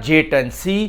J-10C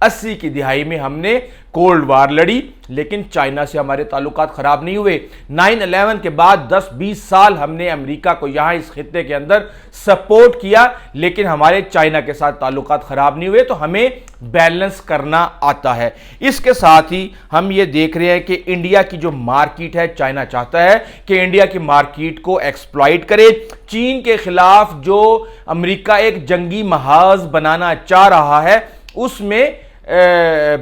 80 کی دہائی میں ہم نے کولڈ وار لڑی لیکن چائنا سے ہمارے تعلقات خراب نہیں ہوئے۔ 9/11 کے بعد 10-20 سال ہم نے امریکہ کو یہاں اس خطے کے اندر سپورٹ کیا لیکن ہمارے چائنا کے ساتھ تعلقات خراب نہیں ہوئے، تو ہمیں بیلنس کرنا آتا ہے۔ اس کے ساتھ ہی ہم یہ دیکھ رہے ہیں کہ انڈیا کی جو مارکیٹ ہے، چائنا چاہتا ہے کہ انڈیا کی مارکیٹ کو ایکسپلائٹ کرے۔ چین کے خلاف جو امریکہ ایک جنگی محاذ بنانا چاہ رہا ہے اس میں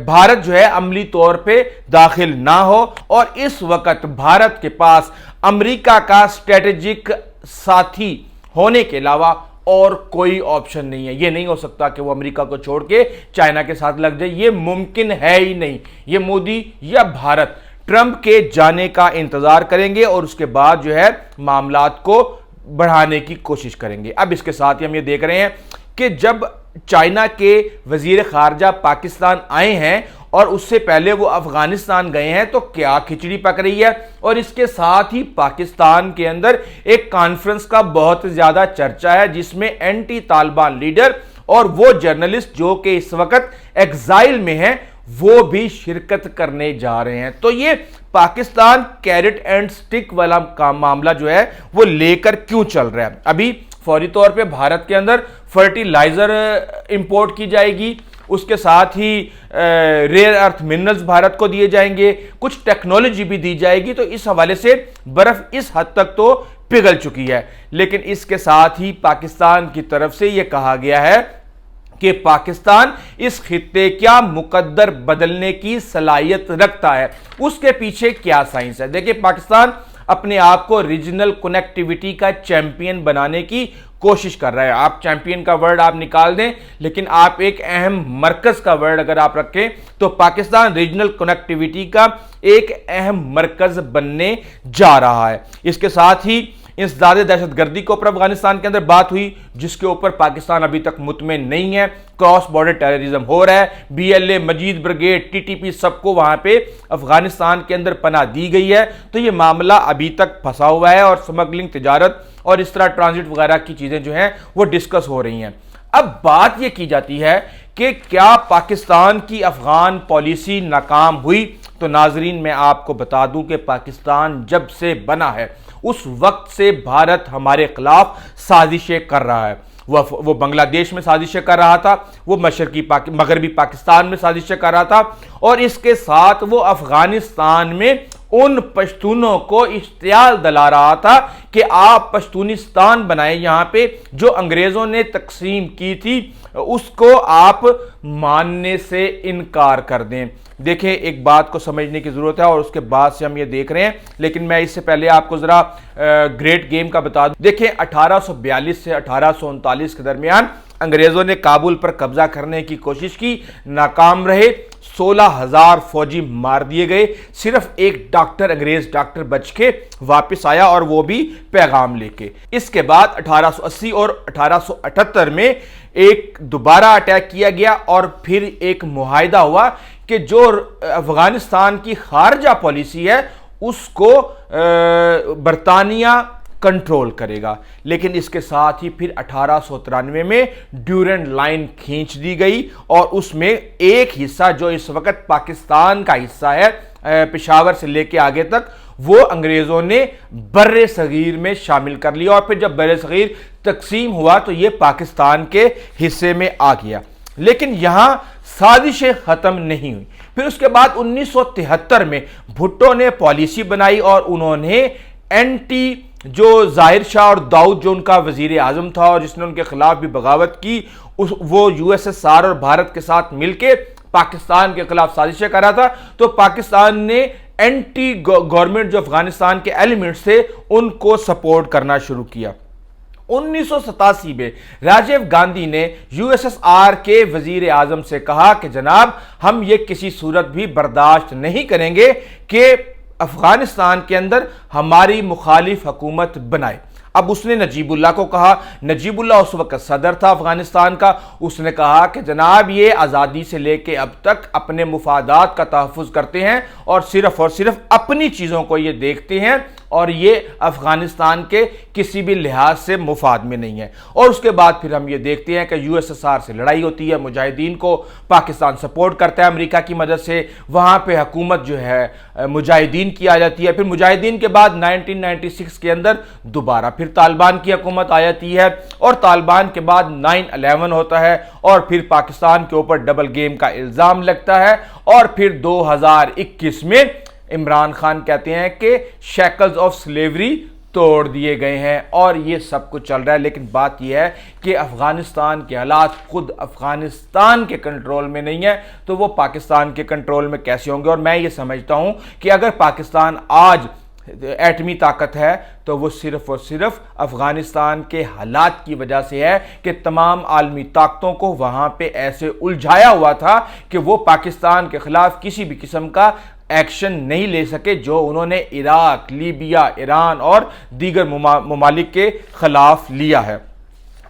بھارت جو ہے عملی طور پہ داخل نہ ہو، اور اس وقت بھارت کے پاس امریکہ کا اسٹریٹجک ساتھی ہونے کے علاوہ اور کوئی آپشن نہیں ہے۔ یہ نہیں ہو سکتا کہ وہ امریکہ کو چھوڑ کے چائنا کے ساتھ لگ جائے، یہ ممکن ہے ہی نہیں۔ یہ مودی یا بھارت ٹرمپ کے جانے کا انتظار کریں گے اور اس کے بعد جو ہے معاملات کو بڑھانے کی کوشش کریں گے۔ اب اس کے ساتھ ہی ہم یہ دیکھ رہے ہیں کہ جب چائنا کے وزیر خارجہ پاکستان آئے ہیں اور اس سے پہلے وہ افغانستان گئے ہیں تو کیا کھچڑی پک رہی ہے، اور اس کے ساتھ ہی پاکستان کے اندر ایک کانفرنس کا بہت زیادہ چرچا ہے جس میں اینٹی طالبان لیڈر اور وہ جرنلسٹ جو کہ اس وقت ایگزائل میں ہیں وہ بھی شرکت کرنے جا رہے ہیں۔ تو یہ پاکستان کیرٹ اینڈ سٹک والا معاملہ جو ہے وہ لے کر کیوں چل رہا ہے؟ ابھی فوری طور پہ بھارت کے اندر فرٹیلائزر امپورٹ کی جائے گی، اس کے ساتھ ہی ریئر ارتھ منرلز بھارت کو دیے جائیں گے، کچھ ٹیکنالوجی بھی دی جائے گی، تو اس حوالے سے برف اس حد تک تو پگھل چکی ہے۔ لیکن اس کے ساتھ ہی پاکستان کی طرف سے یہ کہا گیا ہے کہ پاکستان اس خطے کیا مقدر بدلنے کی صلاحیت رکھتا ہے۔ اس کے پیچھے کیا سائنس ہے؟ دیکھیں، پاکستان اپنے آپ کو ریجنل کنیکٹیویٹی کا چیمپئن بنانے کی کوشش کر رہا ہے۔ آپ چیمپئن کا ورڈ آپ نکال دیں لیکن آپ ایک اہم مرکز کا ورڈ اگر آپ رکھیں تو پاکستان ریجنل کنیکٹیویٹی کا ایک اہم مرکز بننے جا رہا ہے۔ اس کے ساتھ ہی انسداد دہشت گردی کے اوپر افغانستان کے اندر بات ہوئی جس کے اوپر پاکستان ابھی تک مطمئن نہیں ہے۔ کراس بارڈر ٹیررزم ہو رہا ہے، BLA، مجید بریگیڈ، TTP سب کو وہاں پہ افغانستان کے اندر پناہ دی گئی ہے، تو یہ معاملہ ابھی تک پھنسا ہوا ہے اور سمگلنگ، تجارت اور اس طرح ٹرانزٹ وغیرہ کی چیزیں جو ہیں وہ ڈسکس ہو رہی ہیں۔ اب بات یہ کی جاتی ہے کہ کیا پاکستان کی افغان پالیسی ناکام ہوئی؟ تو ناظرین میں آپ کو بتا دوں کہ پاکستان جب سے بنا ہے اس وقت سے بھارت ہمارے خلاف سازشیں کر رہا ہے۔ وہ بنگلہ دیش میں سازشیں کر رہا تھا، وہ مغربی پاکستان میں سازشیں کر رہا تھا، اور اس کے ساتھ وہ افغانستان میں ان پشتونوں کو اشتعال دلا رہا تھا کہ آپ پشتونستان بنائیں، یہاں پہ جو انگریزوں نے تقسیم کی تھی اس کو آپ ماننے سے انکار کر دیں۔ دیکھیں، ایک بات کو سمجھنے کی ضرورت ہے اور اس کے بعد سے ہم یہ دیکھ رہے ہیں، لیکن میں اس سے پہلے آپ کو ذرا گریٹ گیم کا بتا دوں۔ دیکھیں، 1842 سے 1839 کے درمیان انگریزوں نے کابل پر قبضہ کرنے کی کوشش کی، ناکام رہے، 16,000 فوجی مار دیے گئے، صرف ایک ڈاکٹر، انگریز ڈاکٹر بچ کے واپس آیا اور وہ بھی پیغام لے کے۔ اس کے بعد 1880 اور 1878 میں ایک دوبارہ اٹیک کیا گیا اور پھر ایک معاہدہ ہوا کہ جو افغانستان کی خارجہ پالیسی ہے اس کو برطانیہ کنٹرول کرے گا، لیکن اس کے ساتھ ہی پھر 1893 میں ڈیورنڈ لائن کھینچ دی گئی اور اس میں ایک حصہ جو اس وقت پاکستان کا حصہ ہے پشاور سے لے کے آگے تک، وہ انگریزوں نے بر صغیر میں شامل کر لیا، اور پھر جب بر صغیر تقسیم ہوا تو یہ پاکستان کے حصے میں آ گیا۔ لیکن یہاں سازشیں ختم نہیں ہوئی۔ پھر اس کے بعد 1973 میں بھٹو نے پالیسی بنائی اور انہوں نے اینٹی جو ظاہر شاہ اور داؤد جو ان کا وزیر اعظم تھا اور جس نے ان کے خلاف بھی بغاوت کی، وہ USSR اور بھارت کے ساتھ مل کے پاکستان کے خلاف سازشیں کر رہا تھا، تو پاکستان نے اینٹی گورنمنٹ جو افغانستان کے ایلیمنٹس تھے ان کو سپورٹ کرنا شروع کیا۔ 1987 میں راجیو گاندھی نے USSR کے وزیر اعظم سے کہا کہ جناب، ہم یہ کسی صورت بھی برداشت نہیں کریں گے کہ افغانستان کے اندر ہماری مخالف حکومت بنائے۔ اب اس نے نجیب اللہ کو کہا، نجیب اللہ اس وقت صدر تھا افغانستان کا، اس نے کہا کہ جناب یہ آزادی سے لے کے اب تک اپنے مفادات کا تحفظ کرتے ہیں اور صرف اپنی چیزوں کو یہ دیکھتے ہیں، اور یہ افغانستان کے کسی بھی لحاظ سے مفاد میں نہیں ہے۔ اور اس کے بعد پھر ہم یہ دیکھتے ہیں کہ یو ایس ایس آر سے لڑائی ہوتی ہے، مجاہدین کو پاکستان سپورٹ کرتا ہے امریکہ کی مدد سے، وہاں پہ حکومت جو ہے مجاہدین کی آ جاتی ہے، پھر مجاہدین کے بعد 1996 کے اندر دوبارہ پھر طالبان کی حکومت آ جاتی ہے، اور طالبان کے بعد 9/11 ہوتا ہے، اور پھر پاکستان کے اوپر ڈبل گیم کا الزام لگتا ہے، اور پھر 2021 میں عمران خان کہتے ہیں کہ شیکلز آف سلیوری توڑ دیے گئے ہیں، اور یہ سب کچھ چل رہا ہے۔ لیکن بات یہ ہے کہ افغانستان کے حالات خود افغانستان کے کنٹرول میں نہیں ہے، تو وہ پاکستان کے کنٹرول میں کیسے ہوں گے؟ اور میں یہ سمجھتا ہوں کہ اگر پاکستان آج ایٹمی طاقت ہے تو وہ صرف اور صرف افغانستان کے حالات کی وجہ سے ہے کہ تمام عالمی طاقتوں کو وہاں پہ ایسے الجھایا ہوا تھا کہ وہ پاکستان کے خلاف کسی بھی قسم کا ایکشن نہیں لے سکے، جو انہوں نے عراق، لیبیا، ایران اور دیگر ممالک کے خلاف لیا ہے۔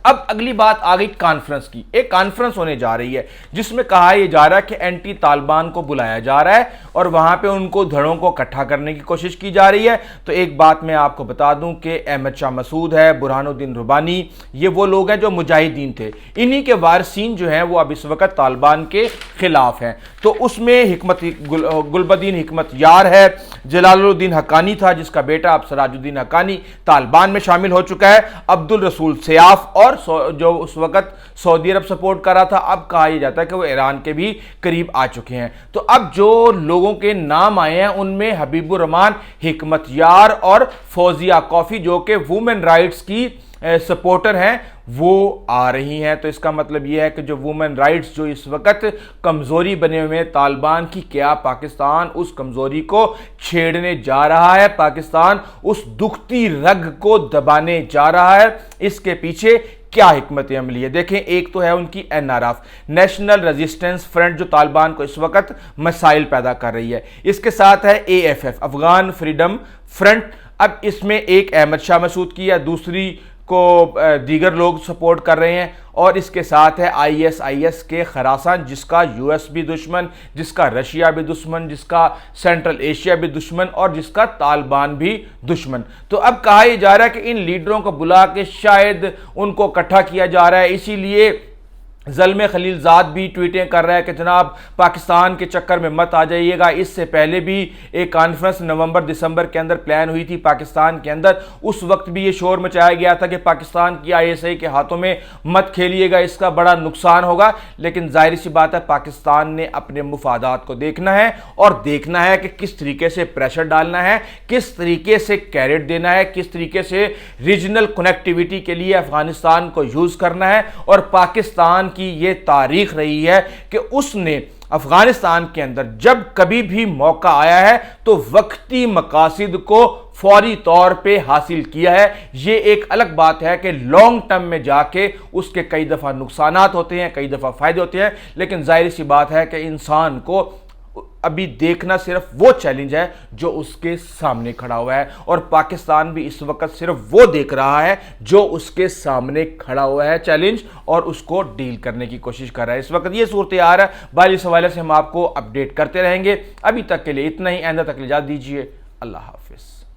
اب اگلی بات آ گئی کانفرنس کی۔ ایک کانفرنس ہونے جا رہی ہے جس میں کہا یہ جا رہا ہے کہ اینٹی طالبان کو بلایا جا رہا ہے اور وہاں پہ ان کو دھڑوں کو اکٹھا کرنے کی کوشش کی جا رہی ہے۔ تو ایک بات میں آپ کو بتا دوں کہ احمد شاہ مسعود ہے، برہان الدین ربانی، یہ وہ لوگ ہیں جو مجاہدین تھے، انہی کے وارثین جو ہیں وہ اب اس وقت طالبان کے خلاف ہیں۔ تو اس میں گلبدین حکمت یار ہے، جلال الدین حقانی تھا جس کا بیٹا اب سراج الدین حقانی طالبان میں شامل ہو چکا ہے، عبدالرسول سیاف اور جو اس وقت سعودی عرب سپورٹ کر رہا تھا، اب کہا یہ جاتا ہے کہ وہ ایران کے بھی قریب آ چکے ہیں۔ تو اب جو لوگوں کے نام آئے ہیں ان میں حبیب الرحمان، حکمت یار اور فوزیہ کوفی جو کہ وومن رائٹس کی سپورٹر ہیں وہ آ رہی ہیں۔ تو اس کا مطلب یہ ہے کہ جو وومن رائٹس جو اس وقت کمزوری بنے ہوئے طالبان کی، کیا پاکستان اس کمزوری کو چھیڑنے جا رہا ہے؟ پاکستان اس دکھتی رگ کو دبانے جا رہا ہے؟ اس کے پیچھے کیا حکمت عملی ہے؟ دیکھیں، ایک تو ہے ان کی NRF، نیشنل ریزسٹنس فرنٹ، جو طالبان کو اس وقت مسائل پیدا کر رہی ہے۔ اس کے ساتھ ہے AFF، افغان فریڈم فرنٹ۔ اب اس میں ایک احمد شاہ مسعود کی ہے، دوسری کو دیگر لوگ سپورٹ کر رہے ہیں، اور اس کے ساتھ ہے ISIS کے خراسان، جس کا US بھی دشمن، جس کا رشیا بھی دشمن، جس کا سینٹرل ایشیا بھی دشمن، اور جس کا طالبان بھی دشمن۔ تو اب کہا یہ جا رہا ہے کہ ان لیڈروں کو بلا کے شاید ان کو اکٹھا کیا جا رہا ہے۔ اسی لیے زلمے خلیل زاد بھی ٹویٹیں کر رہا ہے کہ جناب پاکستان کے چکر میں مت آ جائیے گا۔ اس سے پہلے بھی ایک کانفرنس نومبر دسمبر کے اندر پلان ہوئی تھی پاکستان کے اندر، اس وقت بھی یہ شور مچایا گیا تھا کہ پاکستان کی ISI کے ہاتھوں میں مت کھیلیے گا، اس کا بڑا نقصان ہوگا۔ لیکن ظاہر سی بات ہے پاکستان نے اپنے مفادات کو دیکھنا ہے، اور دیکھنا ہے کہ کس طریقے سے پریشر ڈالنا ہے، کس طریقے سے کیرٹ دینا ہے، کس طریقے سے ریجنل کنیکٹیویٹی کے لیے افغانستان کو یوز کرنا ہے۔ اور پاکستان کی یہ تاریخ رہی ہے کہ اس نے افغانستان کے اندر جب کبھی بھی موقع آیا ہے تو وقتی مقاصد کو فوری طور پہ حاصل کیا ہے۔ یہ ایک الگ بات ہے کہ لانگ ٹرم میں جا کے اس کے کئی دفعہ نقصانات ہوتے ہیں، کئی دفعہ فائدے ہوتے ہیں، لیکن ظاہر سی بات ہے کہ انسان کو ابھی دیکھنا صرف وہ چیلنج ہے جو اس کے سامنے کھڑا ہوا ہے، اور پاکستان بھی اس وقت صرف وہ دیکھ رہا ہے جو اس کے سامنے کھڑا ہوا ہے چیلنج، اور اس کو ڈیل کرنے کی کوشش کر رہا ہے۔ اس وقت یہ صورتحال ہے، باقی اس حوالے سے ہم آپ کو اپڈیٹ کرتے رہیں گے۔ ابھی تک کے لیے اتنا ہی، آئندہ تک اجازت دیجیے، اللہ حافظ۔